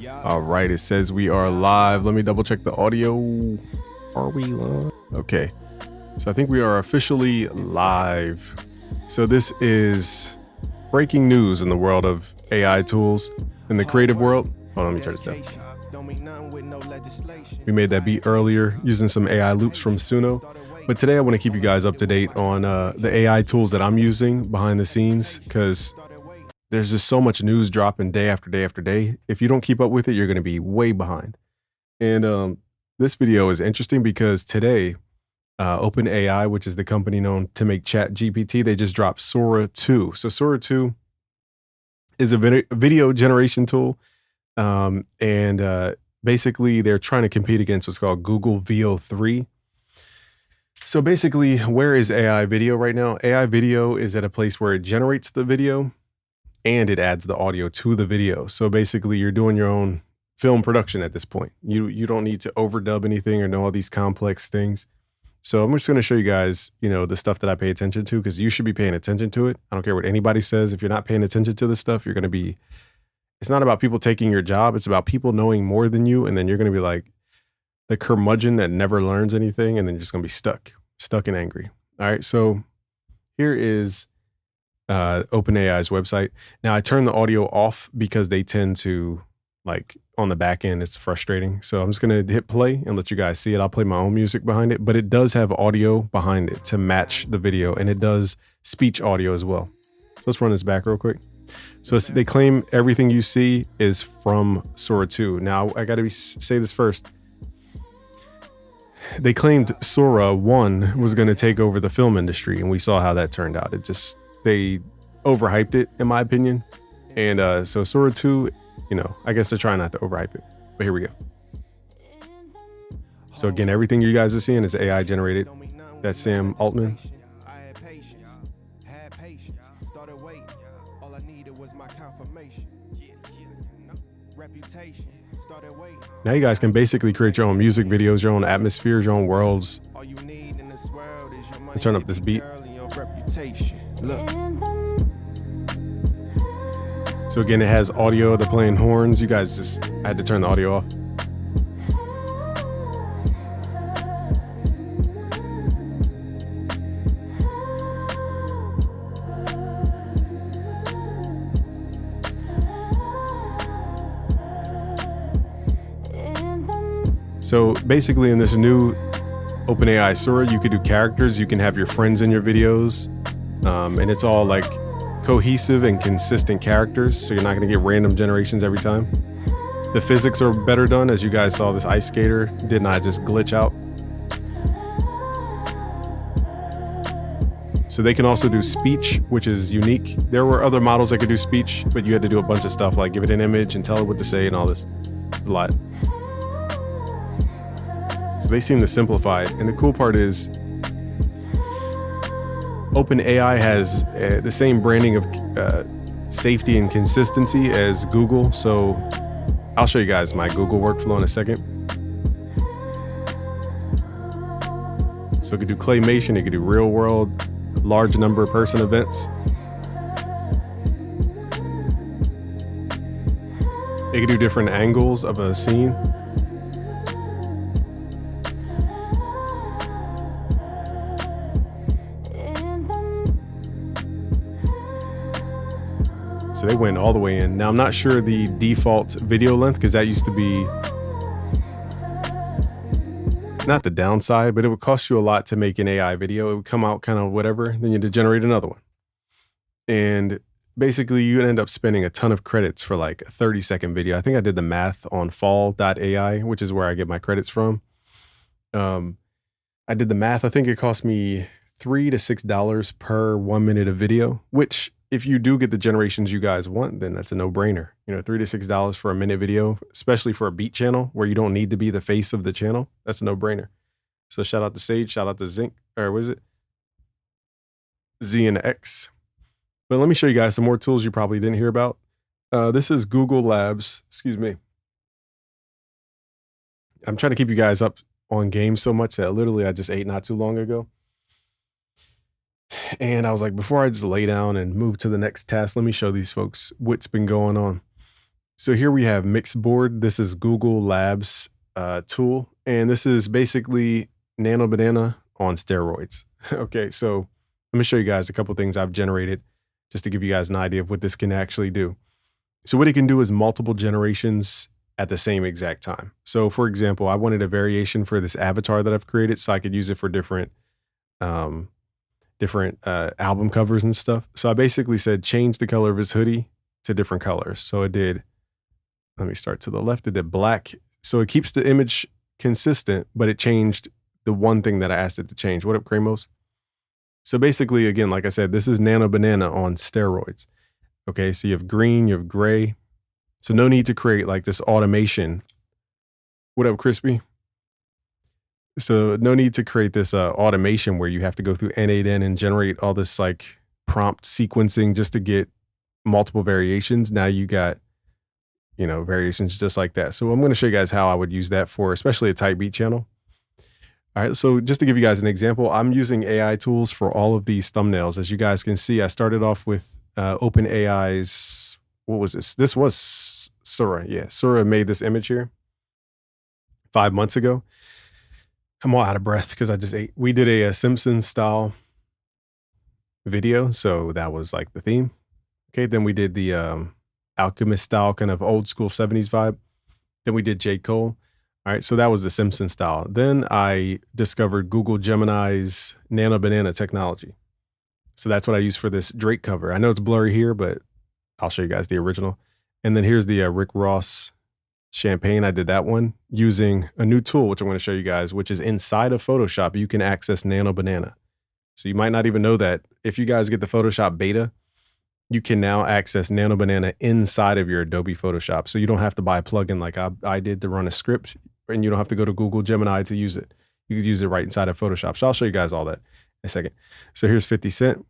All right, it says we are live. Let me double check the audio. Are we live? Okay, so I think we are officially live. So this is breaking news in the world of AI tools in the creative world. Hold on, let me turn this down. We made that beat earlier using some AI loops from Suno. But today I want to keep you guys up to date on the AI tools that I'm using behind the scenes, because there's just so much news dropping day after day after day. If you don't keep up with it, you're going to be way behind. And this video is interesting because today, OpenAI, which is the company known to make ChatGPT, they just dropped Sora 2. So Sora 2 is a video generation tool. Basically, they're trying to compete against what's called Google VO3. So basically, where is AI video right now? AI video is at a place where it generates the video and it adds the audio to the video. So basically, you're doing your own film production at this point. You don't need to overdub anything or know all these complex things. So I'm just going to show you guys, the stuff that I pay attention to, because you should be paying attention to it. I don't care what anybody says. If you're not paying attention to this stuff, you're going to be, it's not about people taking your job. It's about people knowing more than you. And then you're going to be like the curmudgeon that never learns anything. And then you're just going to be stuck and angry. All right. So here is OpenAI's website. Now I turn the audio off because they tend to, like, on the back end, it's frustrating. So I'm just going to hit play and let you guys see it. I'll play my own music behind it, but it does have audio behind it to match the video, and it does speech audio as well. So let's run this back real quick. So they claim everything you see is from Sora 2. Now I got to say this first. They claimed Sora 1 was going to take over the film industry, and we saw how that turned out. They overhyped it, in my opinion. And so Sora 2, I guess they're trying not to overhype it. But here we go. So again, everything you guys are seeing is AI generated. That's Sam Altman. Now you guys can basically create your own music videos, your own atmospheres, your own worlds. And turn up this beat. So again, it has audio. They're playing horns. I had to turn the audio off. So basically, in this new OpenAI Sora, you could do characters. You can have your friends in your videos. And it's all like cohesive and consistent characters, so you're not going to get random generations every time. The physics are better done. As you guys saw, this ice skater did not just glitch out. So they can also do speech, which is unique. There were other models that could do speech, but you had to do a bunch of stuff like give it an image and tell it what to say and all this. It's a lot. So they seem to simplify it. And the cool part is OpenAI has the same branding of safety and consistency as Google. So I'll show you guys my Google workflow in a second. So it could do claymation, it could do real world, large number of person events. It could do different angles of a scene. So they went all the way in. Now I'm not sure the default video length, because that used to be not the downside, but it would cost you a lot to make an AI video. It would come out kind of whatever, then you had to generate another one. And basically you end up spending a ton of credits for like a 30-second video. I think I did the math on fall.ai, which is where I get my credits from. I did the math. I think it cost me $3 to $6 per 1 minute of video, which if you do get the generations you guys want, then that's a no-brainer. $3 to $6 for a minute video, especially for a beat channel where you don't need to be the face of the channel. That's a no-brainer. So shout out to Sage, shout out to Zinc, or what is it? Z and X. But let me show you guys some more tools you probably didn't hear about. This is Google Labs. Excuse me. I'm trying to keep you guys up on games so much that literally I just ate not too long ago. And I was like, before I just lay down and move to the next task, let me show these folks what's been going on. So here we have Mixboard. This is Google Labs tool, and this is basically Nano Banana on steroids. Okay, so let me show you guys a couple things I've generated just to give you guys an idea of what this can actually do. So what it can do is multiple generations at the same exact time. So for example, I wanted a variation for this avatar that I've created so I could use it for different album covers and stuff. So I basically said, change the color of his hoodie to different colors. So it did, let me start to the left. It did black. So it keeps the image consistent, but it changed the one thing that I asked it to change. What up, Kramos? So basically, again, like I said, this is Nano Banana on steroids. Okay, so you have green, you have gray. So no need to create like this automation. What up, Crispy? So no need to create this automation where you have to go through N8N and generate all this like prompt sequencing just to get multiple variations. Now you got, you know, variations just like that. So I'm going to show you guys how I would use that for especially a type beat channel. All right, so just to give you guys an example, I'm using AI tools for all of these thumbnails. As you guys can see, I started off with OpenAI's, what was this? This was Sora. Yeah, Sora made this image here 5 months ago. I'm all out of breath because I just ate. We did a Simpsons style video, so that was like the theme. Okay, then we did the Alchemist style, kind of old school 70s vibe. Then we did J. Cole. All right, so that was the Simpsons style. Then I discovered Google Gemini's Nano Banana technology. So that's what I use for this Drake cover. I know it's blurry here, but I'll show you guys the original. And then here's the Rick Ross Champagne. I did that one using a new tool, which I'm going to show you guys, which is inside of Photoshop. You can access Nano Banana. So you might not even know that. If you guys get the Photoshop beta, you can now access Nano Banana inside of your Adobe Photoshop. So you don't have to buy a plugin like I did to run a script, and you don't have to go to Google Gemini to use it. You could use it right inside of Photoshop. So I'll show you guys all that in a second. So here's 50 Cent,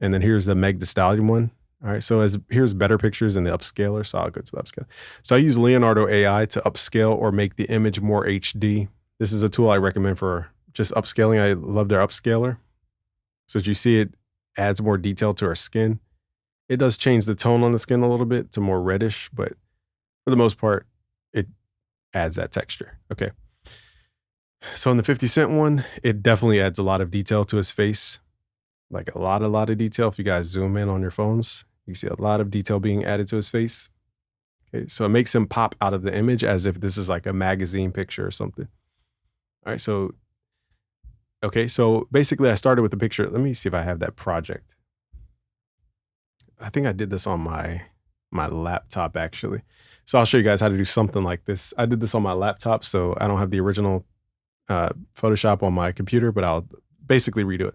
and then here's the Meg Thee Stallion one. All right, so here's better pictures in the upscaler. So I'll go to the upscaler. So I use Leonardo AI to upscale or make the image more HD. This is a tool I recommend for just upscaling. I love their upscaler. So as you see, it adds more detail to our skin. It does change the tone on the skin a little bit to more reddish, but for the most part, it adds that texture. Okay. So in the 50 Cent one, it definitely adds a lot of detail to his face. Like a lot of detail. If you guys zoom in on your phones, you see a lot of detail being added to his face. Okay. So it makes him pop out of the image as if this is like a magazine picture or something. All right. So, okay. So basically I started with the picture. Let me see if I have that project. I think I did this on my laptop actually. So I'll show you guys how to do something like this. I did this on my laptop, so I don't have the original Photoshop on my computer, but I'll basically redo it.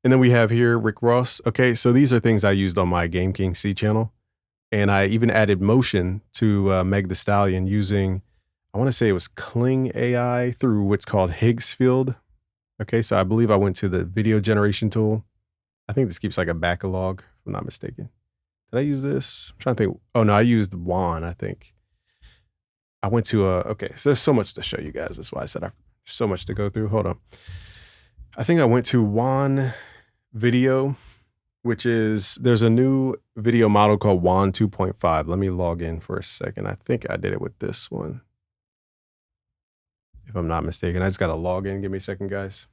And then we have here Rick Ross. Okay, so these are things I used on my Game King C channel. And I even added motion to Meg Thee Stallion using, I want to say it was Kling AI through what's called Higgs field. Okay, so I believe I went to the video generation tool. I think this keeps like a backlog, if I'm not mistaken. Did I use this? I'm trying to think. Oh no, I used Juan, I think. I went to okay, so there's so much to show you guys. That's why I said so much to go through. Hold on. I think I went to Juan Video, which is, there's a new video model called Juan 2.5. Let me log in for a second. I think I did it with this one, if I'm not mistaken. I just got to log in. Give me a second, guys.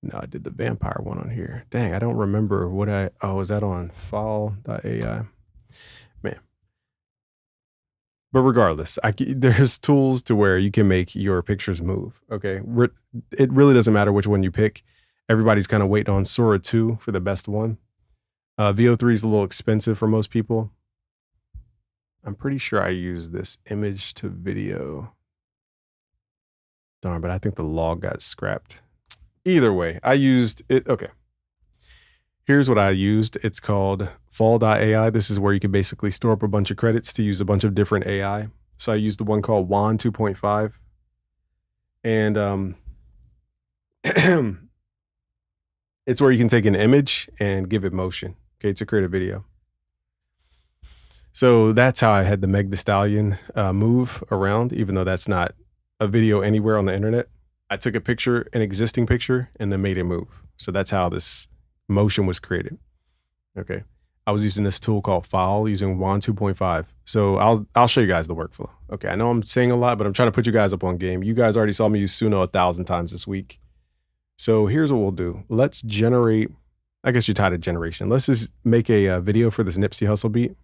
No, I did the vampire one on here. Dang, I don't remember what was that on fall.ai? Man. But regardless, there's tools to where you can make your pictures move, okay? It really doesn't matter which one you pick. Everybody's kind of waiting on Sora 2 for the best one. VO3 is a little expensive for most people. I'm pretty sure I used this image to video. Darn, but I think the log got scrapped. Either way, I used it. Okay. Here's what I used. It's called fall.ai. This is where you can basically store up a bunch of credits to use a bunch of different AI. So I used the one called Juan 2.5. And it's where you can take an image and give it motion, okay, to create a video. So that's how I had the Meg Thee Stallion move around, even though that's not a video anywhere on the internet. I took a picture, an existing picture, and then made it move. So that's how this motion was created. Okay. I was using this tool called File using Wand 2.5. So I'll show you guys the workflow. Okay, I know I'm saying a lot, but I'm trying to put you guys up on game. You guys already saw me use Suno 1,000 times this week. So here's what we'll do. Let's generate, I guess you're tired of generation. Let's just make a video for this Nipsey Hussle beat.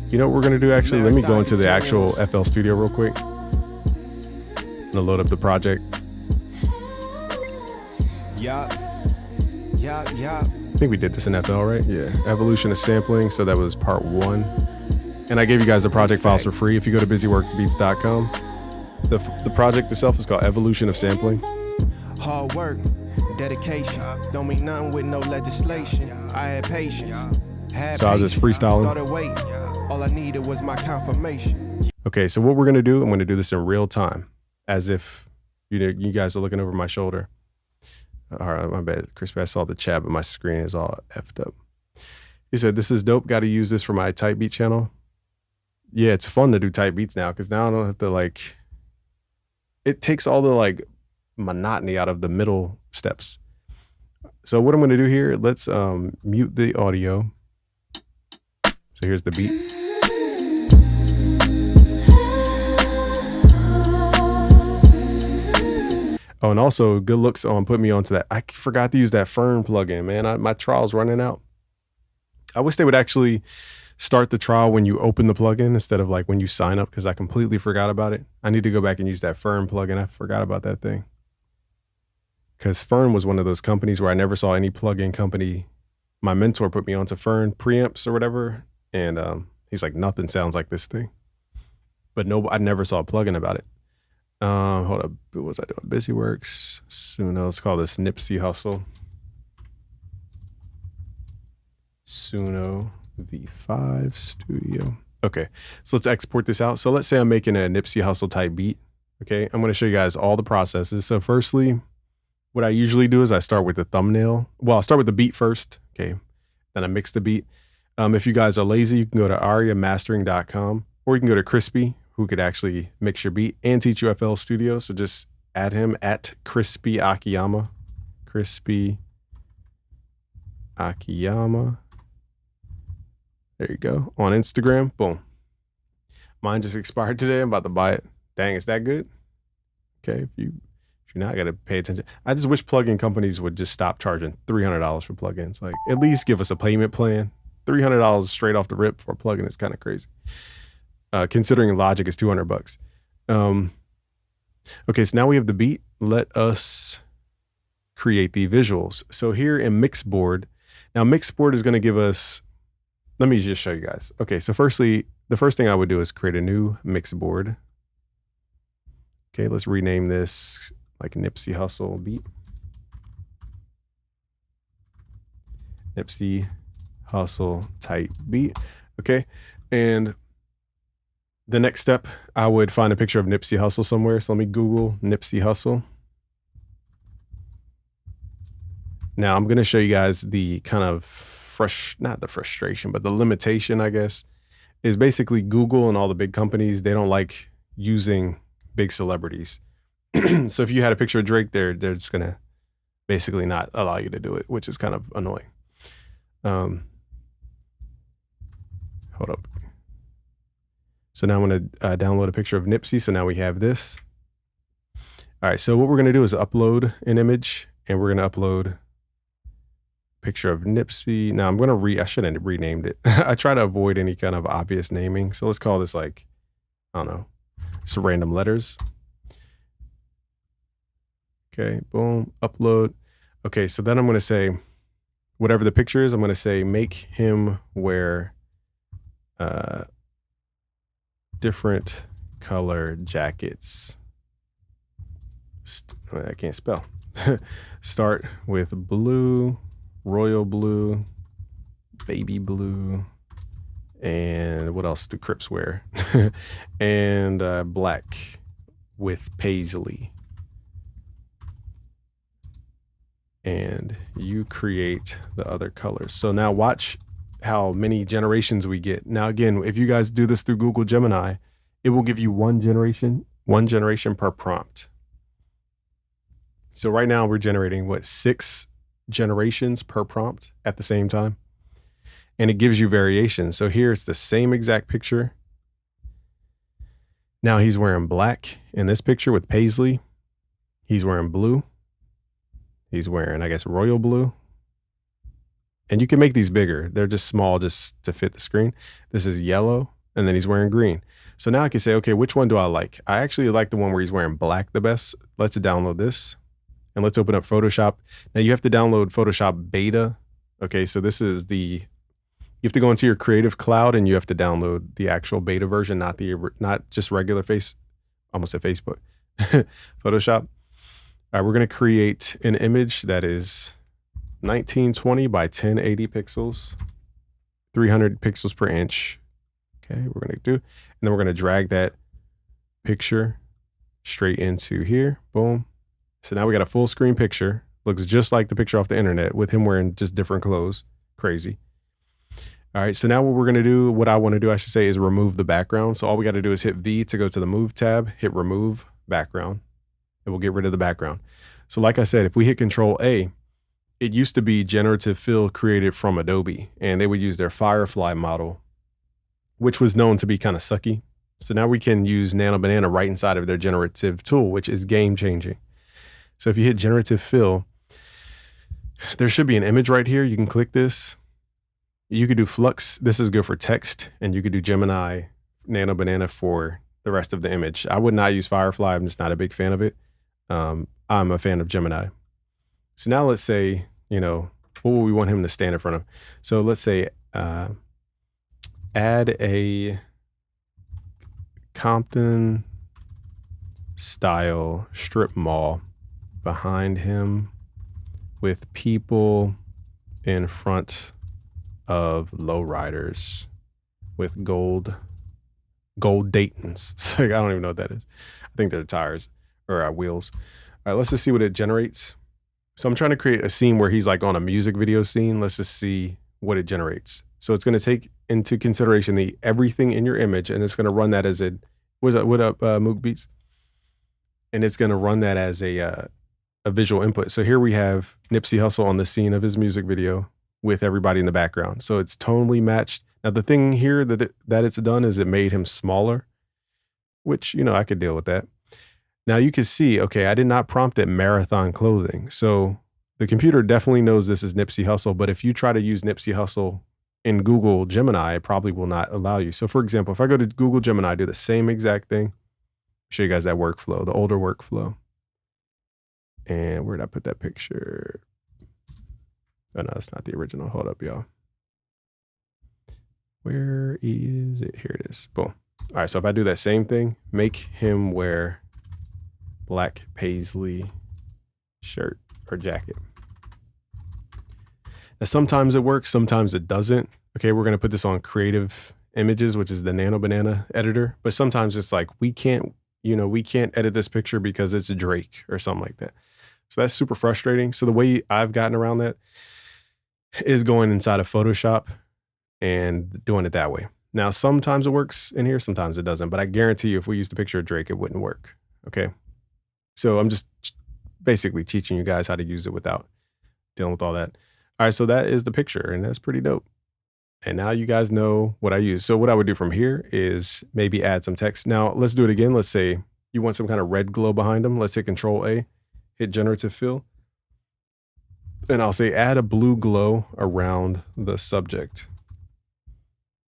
You know what we're gonna do actually? Let me go into the actual FL Studio real quick. I'm gonna load up the project. I think we did this in FL, right? Yeah, evolution of sampling. So that was part 1. And I gave you guys the project files for free. If you go to busyworksbeats.com, the project itself is called Evolution of Sampling. Hard work, dedication, don't mean nothing with no legislation. I had patience. So I was just freestyling. Started waiting. All I needed was my confirmation. Okay, so what we're gonna do, I'm gonna do this in real time, as if you guys are looking over my shoulder. All right, my bad, Crispy. I saw the chat, but my screen is all effed up. He said, "This is dope. Got to use this for my type beat channel." Yeah, it's fun to do type beats now because now I don't have to like. It takes all the like monotony out of the middle steps. So what I'm going to do here, let's mute the audio. So here's the beat. Oh, and also good looks on put me onto that. I forgot to use that Fern plugin, man. My trial's running out. I wish they would actually start the trial when you open the plugin instead of like when you sign up, because I completely forgot about it. I need to go back and use that Fern plugin. I forgot about that thing. Because Fern was one of those companies where I never saw any plugin company. My mentor put me onto Fern preamps or whatever. And he's like, nothing sounds like this thing. But no, I never saw a plugin about it. Hold up, what was I doing? BusyWorks, Suno. Let's call this Nipsey Hussle. Suno V5 Studio. Okay, so let's export this out. So let's say I'm making a Nipsey Hussle type beat. Okay, I'm going to show you guys all the processes. So firstly, what I usually do is I start with the thumbnail. Well, I'll start with the beat first. Okay, then I mix the beat. If you guys are lazy, you can go to ariamastering.com, or you can go to Crispy, who could actually mix your beat and teach you FL Studio. So just add him at Crispy Akiyama. Crispy Akiyama. There you go. On Instagram. Boom. Mine just expired today. I'm about to buy it. Dang, is that good? Okay, if you're not, gotta pay attention. I just wish plugin companies would just stop charging $300 for plugins. Like, at least give us a payment plan. $300 straight off the rip for a plugin is kind of crazy. Considering Logic is $200. Okay, so now we have the beat. Let us create the visuals. So here in Mixboard, now Mixboard is going to give us, let me just show you guys. Okay, so firstly, the first thing I would do is create a new Mixboard. Okay, let's rename this like Nipsey Hussle beat. Nipsey Hussle type beat. Okay, and the next step, I would find a picture of Nipsey Hussle somewhere. So let me Google Nipsey Hussle. Now I'm going to show you guys the kind of not the frustration, but the limitation, I guess, is basically Google and all the big companies. They don't like using big celebrities. So if you had a picture of Drake, they're just going to basically not allow you to do it, which is kind of annoying. Hold up. So now I'm going to download a picture of Nipsey. So now we have this. All right. So what we're going to do is upload an image, and we're going to upload a picture of Nipsey. Now I'm going to I shouldn't have renamed it. I try to avoid any kind of obvious naming. So let's call this like, I don't know, some random letters. Okay. Boom. Upload. Okay. So then I'm going to say, whatever the picture is, I'm going to say, make him wear, different color jackets. I can't spell. Start with blue, royal blue, baby blue, and what else do Crips wear? And black with paisley. And you create the other colors. So now watch how many generations we get. Now, again, if you guys do this through Google Gemini, it will give you one generation per prompt. So right now we're generating 6 generations per prompt at the same time. And it gives you variations. So here it's the same exact picture. Now he's wearing black in this picture with paisley. He's wearing blue. He's wearing, I guess, royal blue. And you can make these bigger. They're just small just to fit the screen. This is yellow, and then he's wearing green. So now I can say, okay, which one do I like? I actually like the one where he's wearing black the best. Let's download this, and let's open up Photoshop. Now you have to download Photoshop Beta. Okay, so this is you have to go into your Creative Cloud, and you have to download the actual beta version, not just regular almost said Facebook, Photoshop. All right, we're going to create an image that is 1920 by 1080 pixels, 300 pixels per inch. Okay, we're going to do, and then we're going to drag that picture straight into here. Boom. So now we got a full screen picture. Looks just like the picture off the internet with him wearing just different clothes. Crazy. All right, so now what I want to do, I should say, is remove the background. So all we got to do is hit V to go to the Move tab, hit Remove Background. It will get rid of the background. So like I said, if we hit Control A, it used to be generative fill created from Adobe, and they would use their Firefly model, which was known to be kind of sucky. So now we can use Nano Banana right inside of their generative tool, which is game changing. So if you hit generative fill, there should be an image right here. You can click this. You could do Flux. This is good for text, and you could do Gemini, Nano Banana for the rest of the image. I would not use Firefly. I'm just not a big fan of it. I'm a fan of Gemini. So now let's say, what would we want him to stand in front of? So let's say add a Compton style strip mall behind him with people in front of lowriders with gold Daytons. So I don't even know what that is. I think they're tires or wheels. All right, let's just see what it generates. So I'm trying to create a scene where he's like on a music video scene. Let's just see what it generates. So it's going to take into consideration everything in your image, and it's going to run that as what up, Mook Beats? And it's going to run that as a visual input. So here we have Nipsey Hussle on the scene of his music video with everybody in the background. So it's tonally matched. Now the thing here that it's done is it made him smaller, which, I could deal with that. Now you can see, okay, I did not prompt it marathon clothing. So the computer definitely knows this is Nipsey Hussle, but if you try to use Nipsey Hussle in Google Gemini, it probably will not allow you. So for example, if I go to Google Gemini, do the same exact thing, show you guys that workflow, the older workflow. And where did I put that picture? Oh no, that's not the original. Hold up, y'all. Where is it? Here it is. Boom. All right, so if I do that same thing, make him wear black paisley shirt or jacket. Now, sometimes it works, sometimes it doesn't. Okay, we're going to put this on Creative Images, which is the Nano Banana editor. But sometimes it's like, we can't edit this picture because it's Drake or something like that. So that's super frustrating. So the way I've gotten around that is going inside of Photoshop and doing it that way. Now, sometimes it works in here, sometimes it doesn't. But I guarantee you, if we used a picture of Drake, it wouldn't work. Okay. So I'm just basically teaching you guys how to use it without dealing with all that. All right, so that is the picture, and that's pretty dope. And now you guys know what I use. So what I would do from here is maybe add some text. Now let's do it again. Let's say you want some kind of red glow behind them. Let's hit Control A, hit Generative Fill. And I'll say add a blue glow around the subject.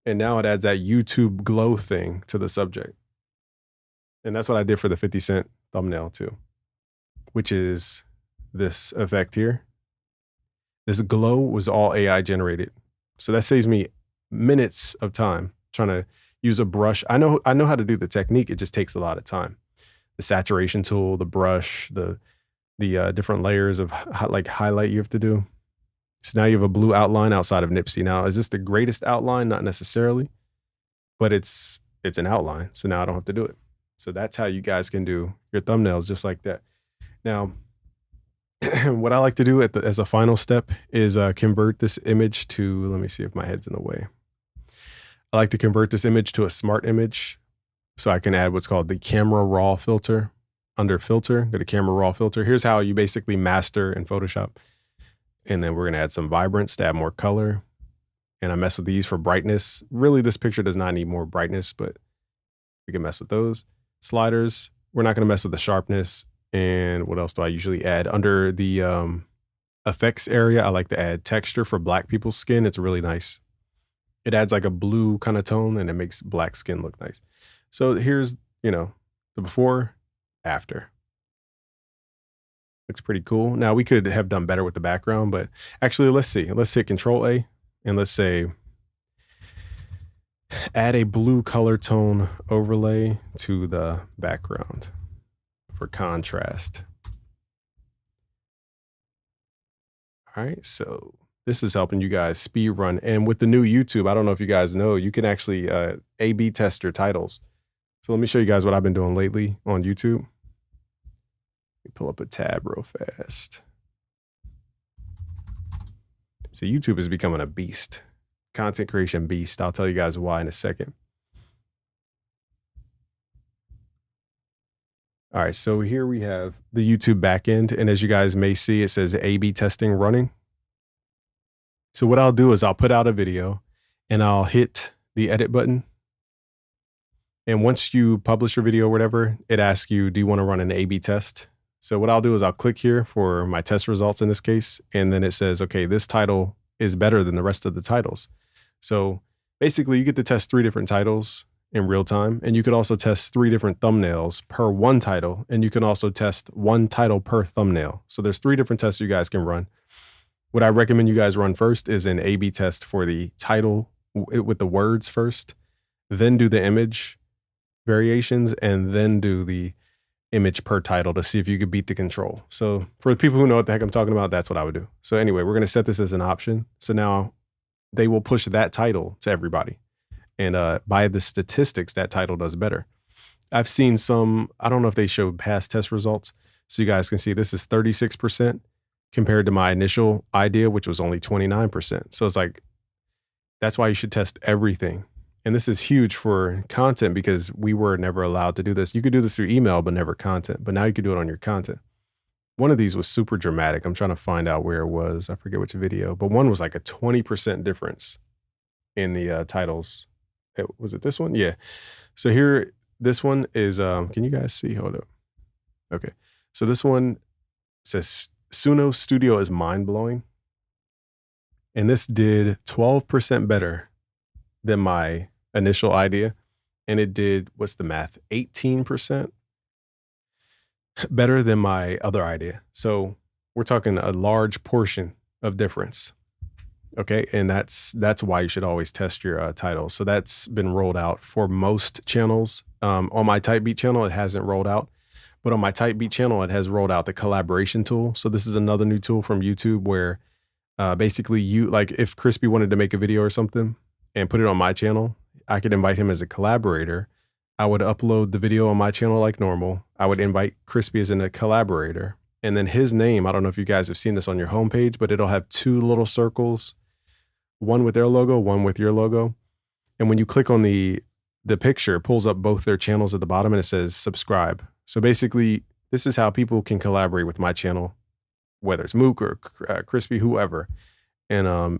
And now it adds that YouTube glow thing to the subject. And that's what I did for the 50 Cent thumbnail too, which is this effect here. This glow was all AI generated. So that saves me minutes of time trying to use a brush. I know how to do the technique. It just takes a lot of time. The saturation tool, the brush, the different layers of like highlight you have to do. So now you have a blue outline outside of Nipsey. Now, is this the greatest outline? Not necessarily, but it's an outline. So now I don't have to do it. So that's how you guys can do your thumbnails just like that. Now, what I like to do as a final step is convert this image to, let me see if my head's in the way. I like to convert this image to a smart image so I can add what's called the camera raw filter. under filter, go to camera raw filter. Here's how you basically master in Photoshop. And then we're going to add some vibrance to add more color. And I mess with these for brightness. Really, this picture does not need more brightness, but we can mess with those. Sliders, we're not going to mess with the sharpness. And what else do I usually add? Under the effects area, I like to add texture for black people's skin. It's really nice. It adds like a blue kind of tone and it makes black skin look nice. So here's, the before, after. Looks pretty cool. Now we could have done better with the background, but actually let's see. Let's hit Control A and let's say add a blue color tone overlay to the background for contrast. All right, so this is helping you guys speed run. And with the new YouTube, I don't know if you guys know, you can actually A/B test your titles. So let me show you guys what I've been doing lately on YouTube. Let me pull up a tab real fast. So YouTube is becoming a beast, content creation beast. I'll tell you guys why in a second. All right, so here we have the YouTube backend. And as you guys may see, it says A/B testing running. So what I'll do is I'll put out a video and I'll hit the edit button. And once you publish your video or whatever, it asks you, do you want to run an A/B test? So what I'll do is I'll click here for my test results in this case. And then it says, okay, this title is better than the rest of the titles. So basically you get to test 3 different titles in real time. And you could also test 3 different thumbnails per one title. And you can also test 1 title per thumbnail. So there's 3 different tests you guys can run. What I recommend you guys run first is an A/B test for the title with the words first, then do the image variations, and then do the image per title to see if you could beat the control. So for the people who know what the heck I'm talking about, that's what I would do. So anyway, we're going to set this as an option. So now they will push that title to everybody. And by the statistics, that title does better. I've seen some, I don't know if they show past test results. So you guys can see this is 36% compared to my initial idea, which was only 29%. So it's like, that's why you should test everything. And this is huge for content because we were never allowed to do this. You could do this through email, but never content. But now you could do it on your content. One of these was super dramatic. I'm trying to find out where it was. I forget which video, but one was like a 20% difference in the titles. Was it this one? Yeah. So here, this one is, can you guys see? Hold up. Okay. So this one says Suno Studio is mind-blowing. And this did 12% better than my initial idea. And it did, what's the math? 18% better than my other idea. So we're talking a large portion of difference. Okay. And that's why you should always test your titles. So that's been rolled out for most channels. On my Typebeat channel, it hasn't rolled out. But on my Typebeat channel, it has rolled out the collaboration tool. So this is another new tool from YouTube where basically you, like if Crispy wanted to make a video or something and put it on my channel, I could invite him as a collaborator. I would upload the video on my channel like normal. I would invite Crispy as a collaborator. And then his name, I don't know if you guys have seen this on your homepage, but it'll have 2 little circles, one with their logo, one with your logo. And when you click on the picture, it pulls up both their channels at the bottom and it says subscribe. So basically, this is how people can collaborate with my channel, whether it's Mook or Crispy, whoever, and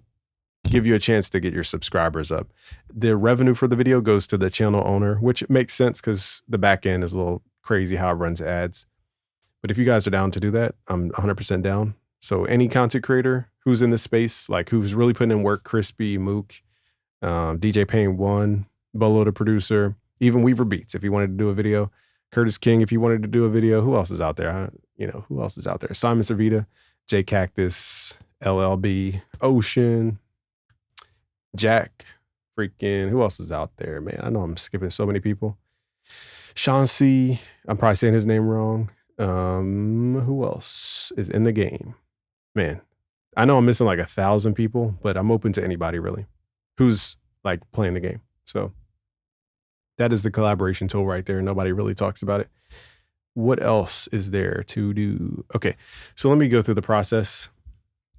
give you a chance to get your subscribers up. The revenue for the video goes to the channel owner, which makes sense because the back end is a little crazy how it runs ads. But if you guys are down to do that, I'm 100% down. So any content creator who's in this space, like who's really putting in work, Crispy, Mook, DJ Payne 1, Bolo the producer, even Weaver Beats, if you wanted to do a video, Curtis King, if you wanted to do a video, who else is out there? Who else is out there? Simon Servita, J Cactus, LLB, Ocean, Jack, freaking, who else is out there, man? I know I'm skipping so many people. Sean C, I'm probably saying his name wrong. Who else is in the game? Man, I know I'm missing like 1,000 people, but I'm open to anybody really who's like playing the game. So that is the collaboration tool right there. Nobody really talks about it. What else is there to do? Okay, so let me go through the process.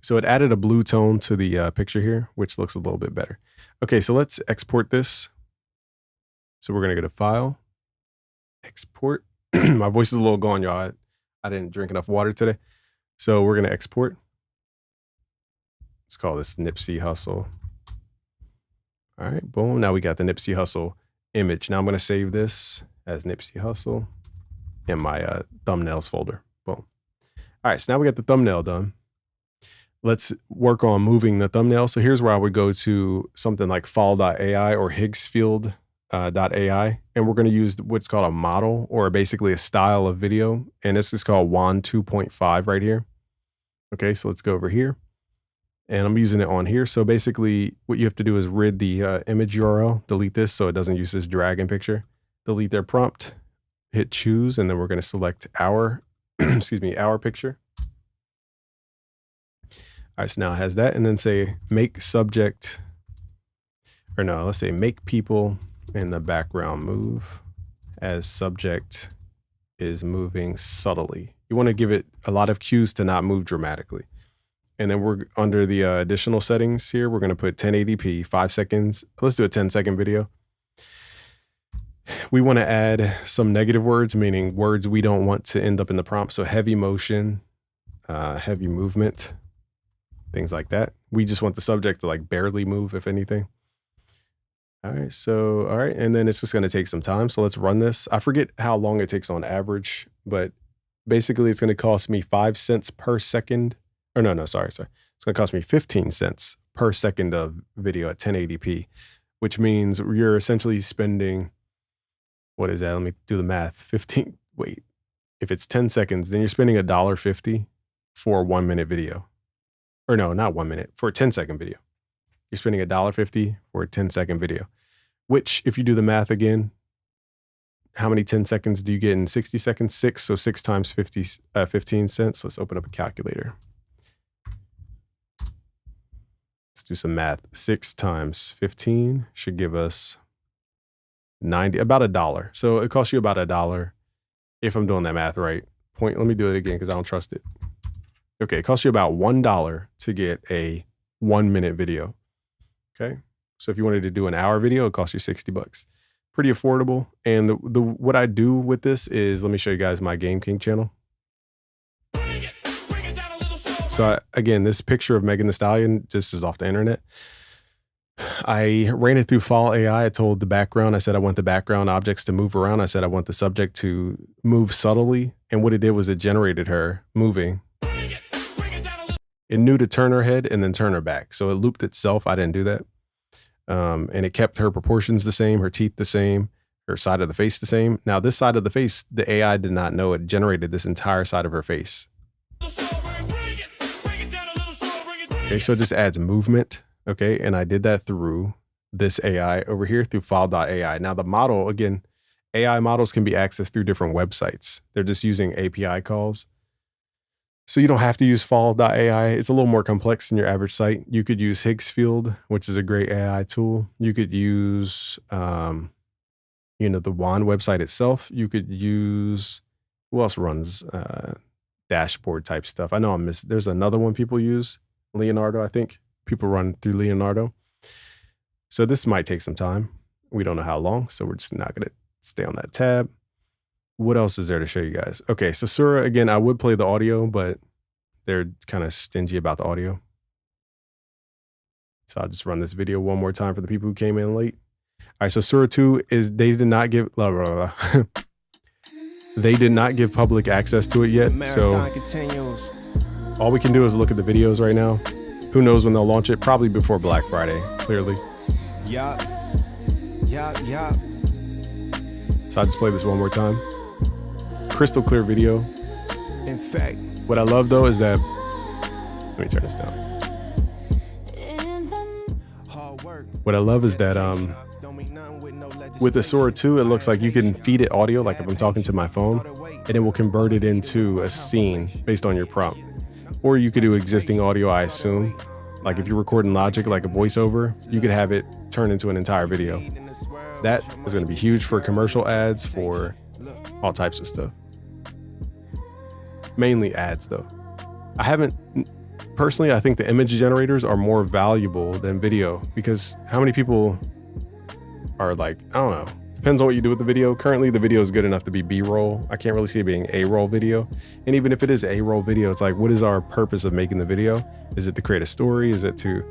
So it added a blue tone to the picture here, which looks a little bit better. Okay, so let's export this. So we're gonna go to File, Export. My voice is a little gone, y'all. I didn't drink enough water today. So we're going to export. Let's call this Nipsey Hussle. All right, boom. Now we got the Nipsey Hussle image. Now I'm going to save this as Nipsey Hussle in my thumbnails folder. Boom. All right, so now we got the thumbnail done. Let's work on moving the thumbnail. So here's where I would go to something like fall.ai or Higgsfield.ai. And we're going to use what's called a model, or basically a style of video. And this is called WAN 2.5 right here. Okay, so let's go over here. And I'm using it on here. So basically what you have to do is rid the image URL, delete this so it doesn't use this dragon picture, delete their prompt, hit choose, and then we're going to select our, excuse me, our picture. All right, so now it has that, and then say make subject, or no, let's say make people in the background move as subject is moving subtly. You want to give it a lot of cues to not move dramatically. And then we're under the additional settings here. We're going to put 1080p, 5 seconds. Let's do a 10-second video. We want to add some negative words, meaning words we don't want to end up in the prompt. So heavy motion, heavy movement, things like that. We just want the subject to like barely move, if anything. All right, so, all right. And then it's just going to take some time. So let's run this. I forget how long it takes on average, but basically it's going to cost me 5 cents per second. Or no, sorry. It's going to cost me 15 cents per second of video at 1080p, which means you're essentially spending, what is that? Let me do the math. Wait, if it's 10 seconds, then you're spending $1.50 for a 1 minute video. Or no, not 1 minute, for a 10-second video. You're spending $1.50 for a 10-second video, which if you do the math again, how many 10 seconds do you get in 60 seconds? 6. So 6 times 15 cents. Let's open up a calculator. Let's do some math. 6 times 15 should give us 90, about $1. So it costs you about $1 if I'm doing that math right. Let me do it again because I don't trust it. Okay, it costs you about $1 to get a 1 minute video. Okay, so if you wanted to do an hour video, it costs you $60. Pretty affordable. And what I do with this is, let me show you guys my Game King channel. So again, this picture of Megan Thee Stallion just is off the internet. I ran it through Fall AI. I told the background, I said I want the background objects to move around. I said I want the subject to move subtly. And what it did was it generated her moving. It knew to turn her head and then turn her back. So it looped itself. I didn't do that. And it kept her proportions the same, her teeth the same, her side of the face the same. Now this side of the face, the AI did not know it generated this entire side of her face. Okay, so it just adds movement. Okay, and I did that through this AI over here through fall.ai. Now the model, again, AI models can be accessed through different websites. They're just using API calls. So you don't have to use fall.ai. It's a little more complex than your average site. You could use Higgsfield, which is a great AI tool. You could use, the WAN website itself. You could use, who else runs dashboard type stuff? I know there's another one people use, Leonardo, I think. People run through Leonardo. So this might take some time. We don't know how long, so we're just not going to stay on that tab. What else is there to show you guys? Okay, so Sora, again, I would play the audio, but they're kind of stingy about the audio. So I'll just run this video one more time for the people who came in late. All right, so Sora 2 is, they did not give, they did not give public access to it yet. So all we can do is look at the videos right now. Who knows when they'll launch it? Probably before Black Friday, clearly. Yup. So I'll just play this one more time. Crystal clear video. In fact, what I love though is that, let me turn this down. What I love is that with the Sora 2, it looks like you can feed it audio, like if I'm talking to my phone, and it will convert it into a scene based on your prompt. Or you could do existing audio, I assume. Like if you're recording Logic, like a voiceover, you could have it turn into an entire video. That is going to be huge for commercial ads, for all types of stuff. Mainly ads though. Personally, I think the image generators are more valuable than video, because how many people are like, I don't know, Depends on what you do with the video. Currently, the video is good enough to be B-roll. I can't really see it being A-roll video. And even if it is A-roll video, it's like, what is our purpose of making the video? Is it to create a story? Is it to,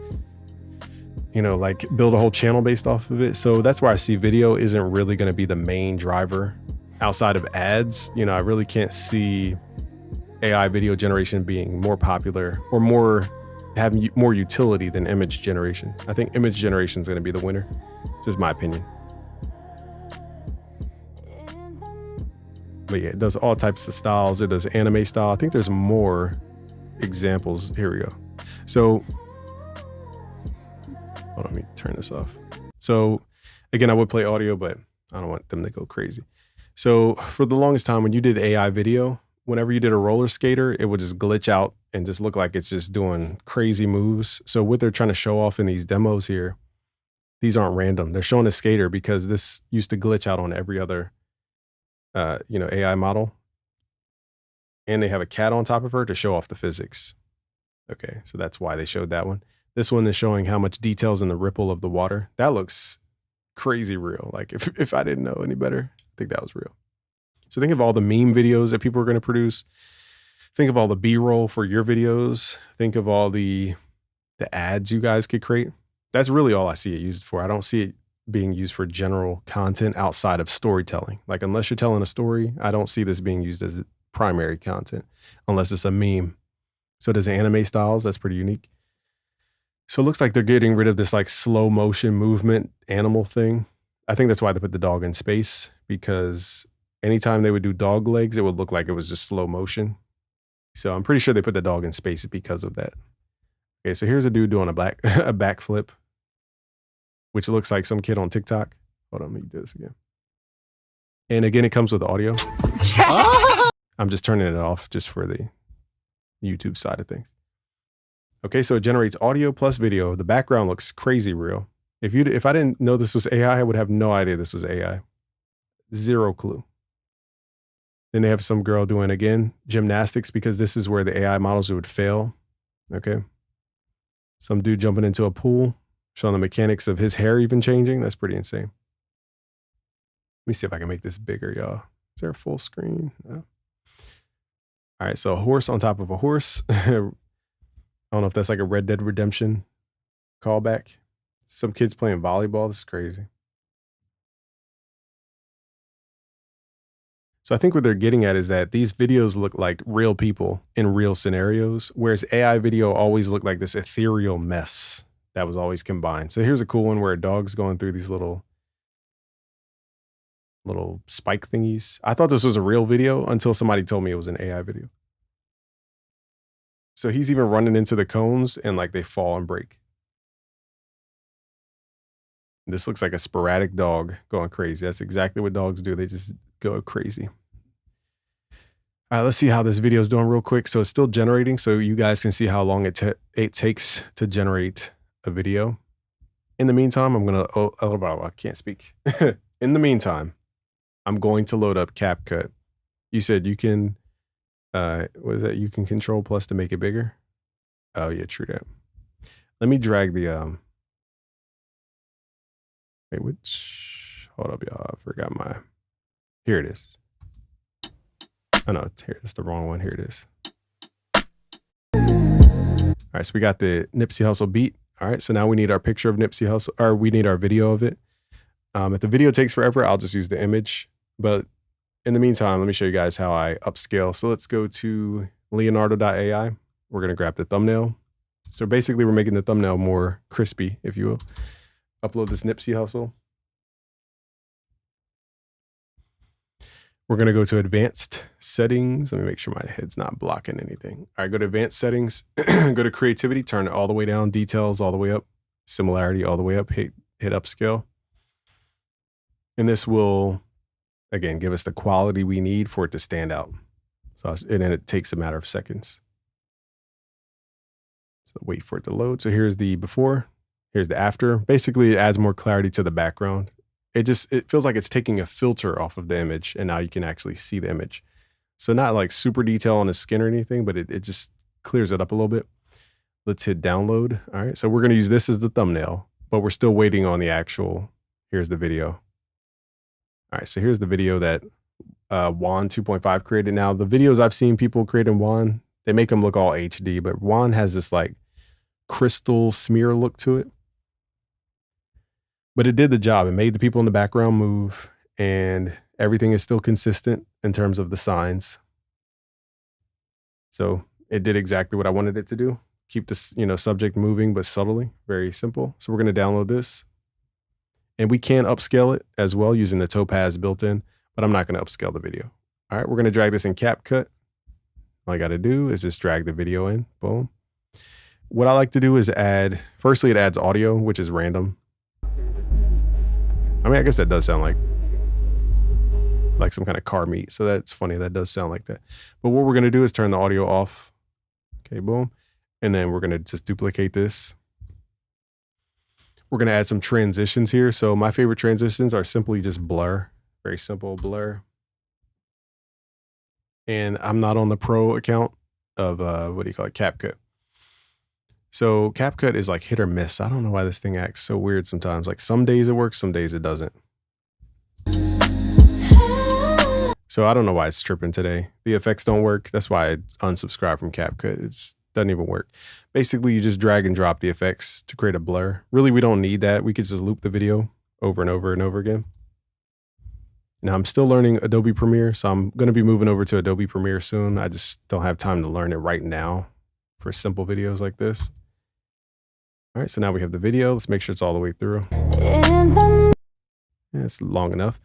you know, like build a whole channel based off of it? So that's where I see video isn't really going to be the main driver outside of ads. You know, I really can't see AI video generation being more popular or more having more utility than image generation. I think image generation is going to be the winner. Just my opinion. But yeah, it does all types of styles. It does anime style. I think there's more examples. Here we go. So, hold on, let me turn this off. So again, I would play audio, but I don't want them to go crazy. So for the longest time, when you did AI video, whenever you did a roller skater, it would just glitch out and just look like it's just doing crazy moves. So what they're trying to show off in these demos here, these aren't random. They're showing a skater because this used to glitch out on every other you know, AI model. And they have a cat on top of her to show off the physics. Okay, so that's why they showed that one. This one is showing how much details in the ripple of the water. That looks crazy real. Like if I didn't know any better, I think that was real. So think of all the meme videos that people are going to produce. Think of all the B-roll for your videos. Think of all the ads you guys could create. That's really all I see it used for. I don't see it being used for general content outside of storytelling. Like unless you're telling a story, I don't see this being used as primary content unless it's a meme. So does anime styles, that's pretty unique. So it looks like they're getting rid of this like slow motion movement animal thing. I think that's why they put the dog in space, because anytime they would do dog legs, it would look like it was just slow motion. So I'm pretty sure they put the dog in space because of that. Okay, so here's a dude doing a backflip, which looks like some kid on TikTok. Hold on, let me do this again. And again, it comes with audio. I'm just turning it off just for the YouTube side of things. Okay, so it generates audio plus video. The background looks crazy real. If I didn't know this was AI, I would have no idea this was AI. Zero clue. Then they have some girl doing, again, gymnastics, because this is where the AI models would fail. Okay. Some dude jumping into a pool, showing the mechanics of his hair even changing. That's pretty insane. Let me see if I can make this bigger, y'all. Is there a full screen? No. All right, so a horse on top of a horse. I don't know if that's like a Red Dead Redemption callback. Some kids playing volleyball. This is crazy. So I think what they're getting at is that these videos look like real people in real scenarios, whereas AI video always looked like this ethereal mess that was always combined. So here's a cool one where a dog's going through these little spike thingies. I thought this was a real video until somebody told me it was an AI video. So he's even running into the cones and like they fall and break. This looks like a sporadic dog going crazy. That's exactly what dogs do. They just go crazy. All right, let's see how this video is doing real quick. So it's still generating, so you guys can see how long it takes to generate a video. In the meantime, I'm gonna, I can't speak. In the meantime, I'm going to load up CapCut. You said you can, what is that? You can control plus to make it bigger. Oh yeah, true that. Let me drag the, wait, hold up, y'all. I forgot here it is. Oh no, here, it's the wrong one. Here it is. All right, so we got the Nipsey Hussle beat. All right, so now we need our picture of Nipsey Hussle, or we need our video of it. If the video takes forever, I'll just use the image. But in the meantime, let me show you guys how I upscale. So let's go to Leonardo.ai. We're gonna grab the thumbnail. So basically we're making the thumbnail more crispy, if you will. Upload this Nipsey Hussle. We're going to go to advanced settings. Let me make sure my head's not blocking anything. All right, go to advanced settings, go to creativity, turn it all the way down, details all the way up, similarity all the way up, hit upscale. And this will, again, give us the quality we need for it to stand out. So, and then it takes a matter of seconds. So wait for it to load. So here's the before, here's the after. Basically, it adds more clarity to the background. It feels like it's taking a filter off of the image, and now you can actually see the image. So not like super detail on the skin or anything, but it just clears it up a little bit. Let's hit download. All right, so we're going to use this as the thumbnail, but we're still waiting on the actual, here's the video. All right, so here's the video that Juan 2.5 created. Now, the videos I've seen people create in Juan, they make them look all HD, but Juan has this like crystal smear look to it. But it did the job. It made the people in the background move, and everything is still consistent in terms of the signs. So it did exactly what I wanted it to do. Keep this, subject moving, but subtly. Very simple. So we're going to download this. And we can upscale it as well using the Topaz built in, but I'm not going to upscale the video. All right, we're going to drag this in CapCut. All I got to do is just drag the video in. Boom. What I like to do is firstly, it adds audio, which is random. I mean, I guess that does sound like some kind of car meet. So that's funny. That does sound like that. But what we're going to do is turn the audio off. Okay, boom. And then we're going to just duplicate this. We're going to add some transitions here. So my favorite transitions are simply just blur. Very simple blur. And I'm not on the pro account of, CapCut. So CapCut is like hit or miss. I don't know why this thing acts so weird sometimes. Like some days it works, some days it doesn't. So I don't know why it's tripping today. The effects don't work. That's why I unsubscribed from CapCut. It doesn't even work. Basically, you just drag and drop the effects to create a blur. Really, we don't need that. We could just loop the video over and over and over again. Now, I'm still learning Adobe Premiere, so I'm going to be moving over to Adobe Premiere soon. I just don't have time to learn it right now for simple videos like this. All right, so now we have the video. Let's make sure it's all the way through. Yeah, it's long enough.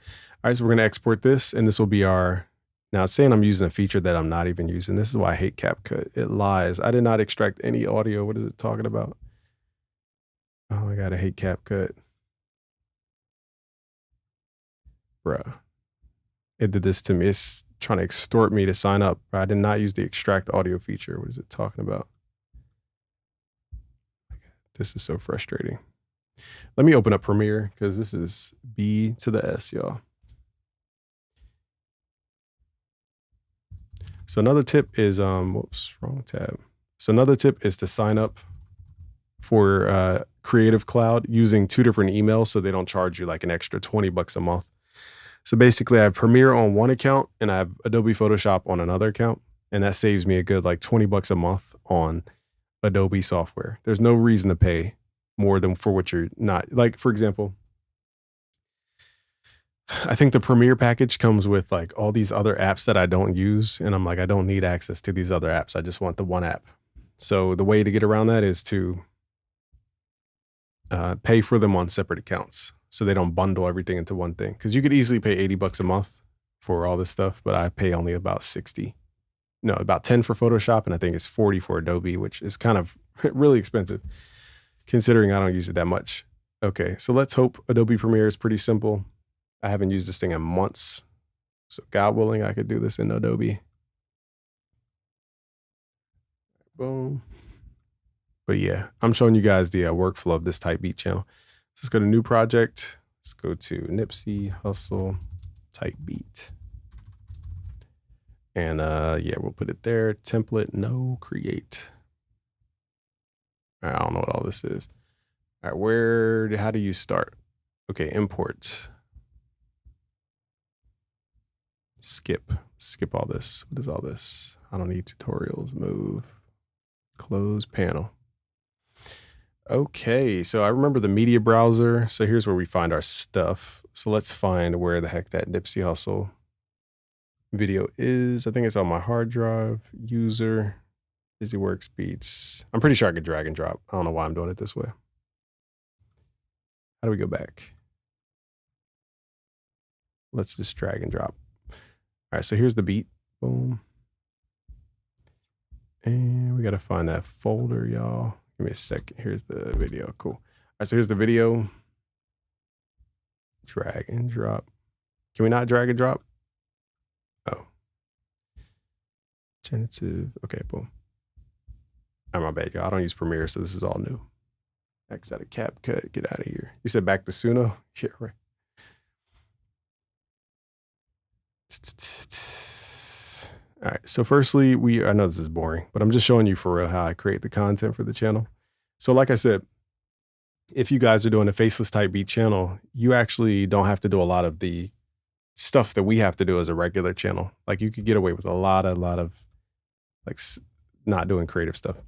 All right, so we're going to export this, and this will be our... Now, it's saying I'm using a feature that I'm not even using. This is why I hate CapCut. It lies. I did not extract any audio. What is it talking about? Oh my God, I hate CapCut. Bruh. It did this to me. It's trying to extort me to sign up. I did not use the extract audio feature. What is it talking about? This is so frustrating. Let me open up Premiere because this is B to the S, y'all. So another tip is, whoops, wrong tab. So another tip is to sign up for Creative Cloud using 2 different emails so they don't charge you like an extra $20 a month. So basically I have Premiere on one account and I have Adobe Photoshop on another account. And that saves me a good like $20 a month on Adobe software. There's no reason to pay more than for what you're not. Like, for example, I think the Premiere package comes with like all these other apps that I don't use. And I'm like, I don't need access to these other apps. I just want the one app. So the way to get around that is to pay for them on separate accounts so they don't bundle everything into one thing. Because you could easily pay $80 a month for all this stuff, but I pay only about 60. No, about 10 for Photoshop, and I think it's 40 for Adobe, which is kind of really expensive considering I don't use it that much. Okay, so let's hope Adobe Premiere is pretty simple. I haven't used this thing in months, so God willing, I could do this in Adobe. Boom. But yeah, I'm showing you guys the workflow of this type beat channel. So let's go to new project. Let's go to Nipsey Hustle type beat. And yeah, we'll put it there. Template, no, create. I don't know what all this is. All right, how do you start? Okay, import. Skip all this. What is all this? I don't need tutorials. Move, close panel. Okay, so I remember the media browser. So here's where we find our stuff. So let's find where the heck that Nipsey Hustle video is. I think it's on my hard drive. User, BusyWorks Beats. I'm pretty sure I could drag and drop. I don't know why I'm doing it this way. How do we go back? Let's just drag and drop. All right, so here's the beat. Boom. And we got to find that folder, y'all. Give me a second. Here's the video. Cool. All right, so here's the video. Drag and drop. Can we not drag and drop? Oh. Genitive. Okay, boom. Oh, my bad, y'all. I don't use Premiere, so this is all new. X out of CapCut. Get out of here. You said back to Suno? Yeah, right. All right, so firstly, I know this is boring, but I'm just showing you for real how I create the content for the channel. So like I said, if you guys are doing a faceless type beat channel, you actually don't have to do a lot of the stuff that we have to do as a regular channel. Like you could get away with a lot of like not doing creative stuff.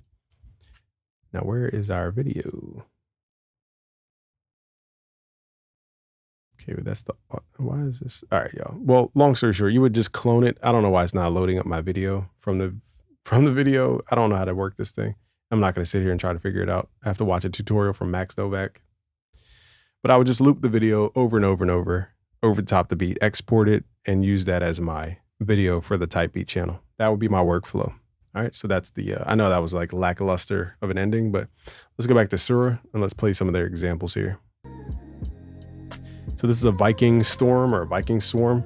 Now, where is our video? Okay, that's the, why is this? All right, y'all. Well, long story short, you would just clone it. I don't know why it's not loading up my video from the video. I don't know how to work this thing. I'm not going to sit here and try to figure it out. I have to watch a tutorial from Max Novak. But I would just loop the video over and over and over the top the beat, export it, and use that as my video for the type beat channel. That would be my workflow. All right, so that's the, I know that was like lackluster of an ending, but let's go back to Sora and let's play some of their examples here. So this is a Viking storm or a Viking swarm.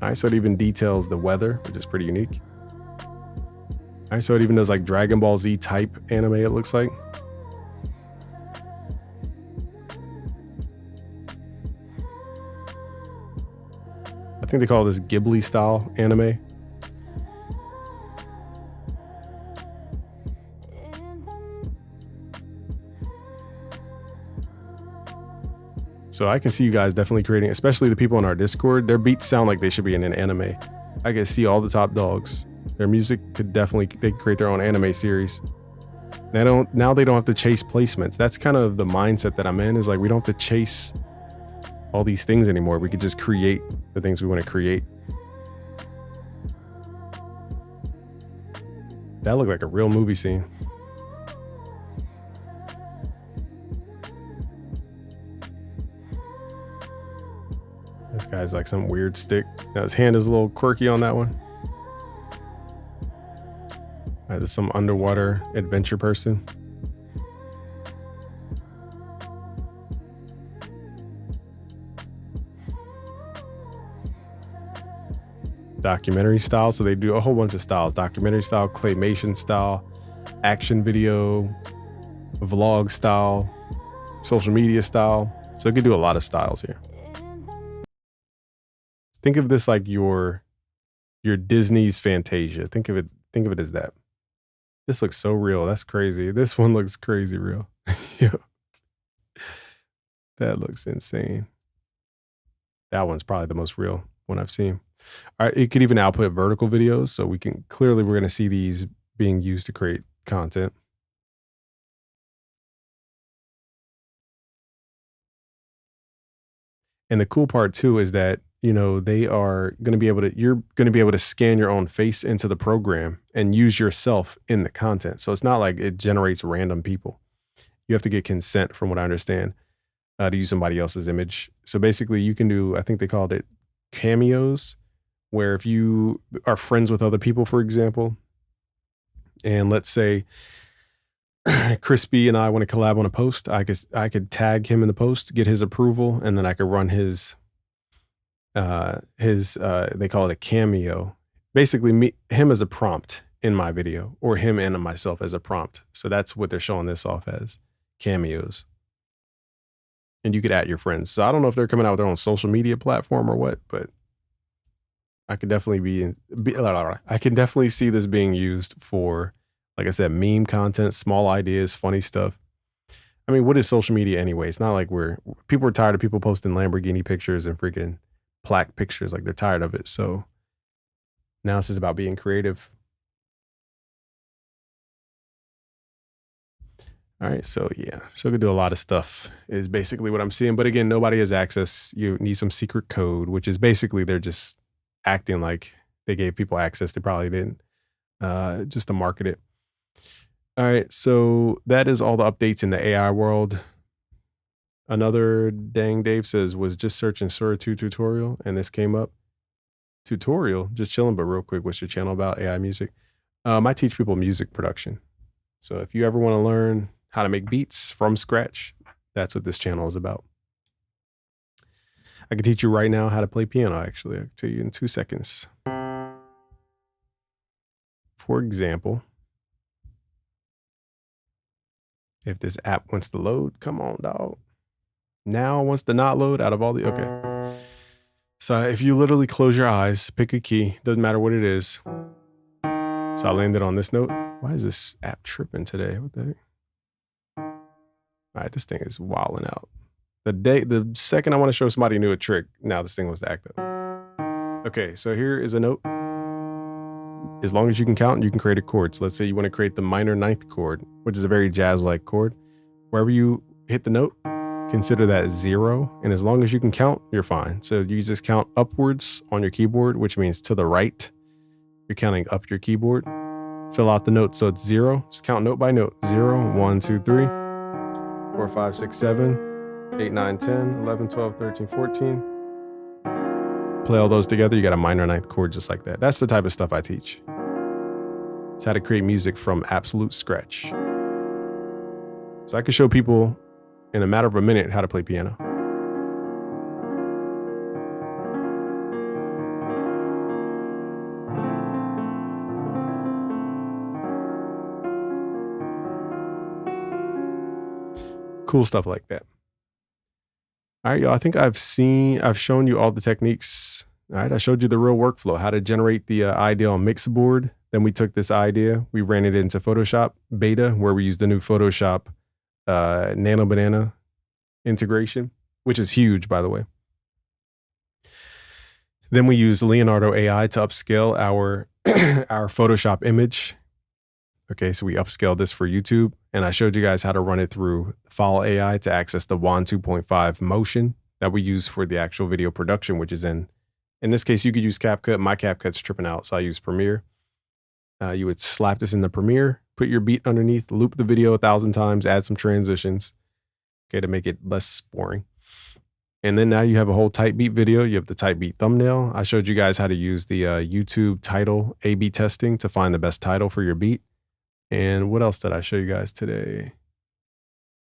All right, so it even details the weather, which is pretty unique. All right, so it even does like Dragon Ball Z type anime, it looks like. I think they call this Ghibli style anime. So I can see you guys definitely creating, especially the people on our Discord, their beats sound like they should be in an anime. I can see all the top dogs. Their music could definitely, they could create their own anime series. Now they don't have to chase placements. That's kind of the mindset that I'm in, is like, we don't have to chase all these things anymore. We could just create the things we want to create. That looked like a real movie scene. This guy's like some weird stick. Now his hand is a little quirky on that one. All right, there's some underwater adventure person. Documentary style. So they do a whole bunch of styles. Documentary style, claymation style, action video, vlog style, social media style. So it could do a lot of styles here. Think of this like your Disney's Fantasia. Think of it as that. This looks so real. That's crazy. This one looks crazy real. That looks insane. That one's probably the most real one I've seen. All right, it could even output vertical videos, so we're going to see these being used to create content. And the cool part too is that, you know, they are going to be able to, you're going to be able to scan your own face into the program and use yourself in the content. So it's not like it generates random people. You have to get consent, from what I understand, to use somebody else's image. So basically you can do, I think they called it cameos, where if you are friends with other people, for example, and let's say Crispy and I want to collab on a post, I could tag him in the post, get his approval, and then I could run his they call it a cameo. Basically him as a prompt in my video, or him and myself as a prompt. So that's what they're showing this off as, cameos. And you could add your friends. So I don't know if they're coming out with their own social media platform or what, but I could definitely I can definitely see this being used for, like I said, meme content, small ideas, funny stuff. I mean, what is social media anyway? It's not like people are tired of people posting Lamborghini pictures and freaking plaque pictures. Like, they're tired of it. So now it's just about being creative. All right, so yeah, so we could do a lot of stuff is basically what I'm seeing. But again, nobody has access. You need some secret code, which is basically they're just acting like they gave people access. They probably didn't, just to market it. All right, so that is all the updates in the AI world. Another Dang Dave says, was just searching Sora 2 tutorial and this came up. Tutorial, just chilling, but real quick, what's your channel about? AI music. I teach people music production. So if you ever want to learn how to make beats from scratch, that's what this channel is about. I can teach you right now how to play piano, actually. I'll tell you in 2 seconds. For example, if this app wants to load, come on, dog. Now wants to not load out of all the, okay. So if you literally close your eyes, pick a key, doesn't matter what it is. So I landed on this note. Why is this app tripping today? What the heck? All right, this thing is wilding out. The second I want to show somebody new a trick, now this thing wants to act up. Okay, so here is a note. As long as you can count, you can create a chord. So let's say you want to create the minor ninth chord, which is a very jazz-like chord. Wherever you hit the note, consider that 0. And as long as you can count, you're fine. So you just count upwards on your keyboard, which means to the right. You're counting up your keyboard. Fill out the note so it's 0. Just count note by note. 0, 1, 2, 3, 4, 5, 6, 7, 8, 9, 10, 11, 12, 13, 14. Play all those together, you got a minor ninth chord just like that. That's the type of stuff I teach. It's how to create music from absolute scratch. So I could show people in a matter of a minute how to play piano. Cool stuff like that. All right, y'all, I think I've shown you all the techniques. All right, I showed you the real workflow, how to generate the idea on Mixboard. Then we took this idea, we ran it into Photoshop beta, where we used the new Photoshop Nano Banana integration, which is huge, by the way. Then we use Leonardo AI to upscale our Photoshop image. Okay, so we upscaled this for YouTube, and I showed you guys how to run it through File AI to access the WAN 2.5 motion that we use for the actual video production, which is in this case, you could use CapCut. My CapCut's tripping out, so I use Premiere. You would slap this in the Premiere, put your beat underneath, loop the video 1,000 times, add some transitions, okay, to make it less boring. And then now you have a whole type beat video. You have the type beat thumbnail. I showed you guys how to use the YouTube title A/B testing to find the best title for your beat. And what else did I show you guys today?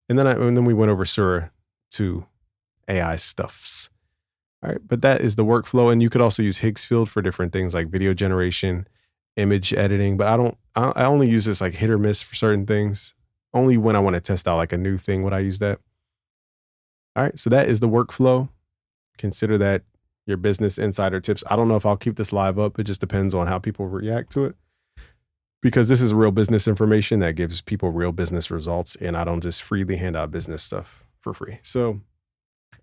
And then we went over Sora 2 AI stuffs. All right, but that is the workflow. And you could also use Higgsfield for different things like video generation, image editing. But I only use this like hit or miss for certain things. Only when I want to test out like a new thing would I use that. All right, so that is the workflow. Consider that your business insider tips. I don't know if I'll keep this live up. It just depends on how people react to it. Because this is real business information that gives people real business results, and I don't just freely hand out business stuff for free. So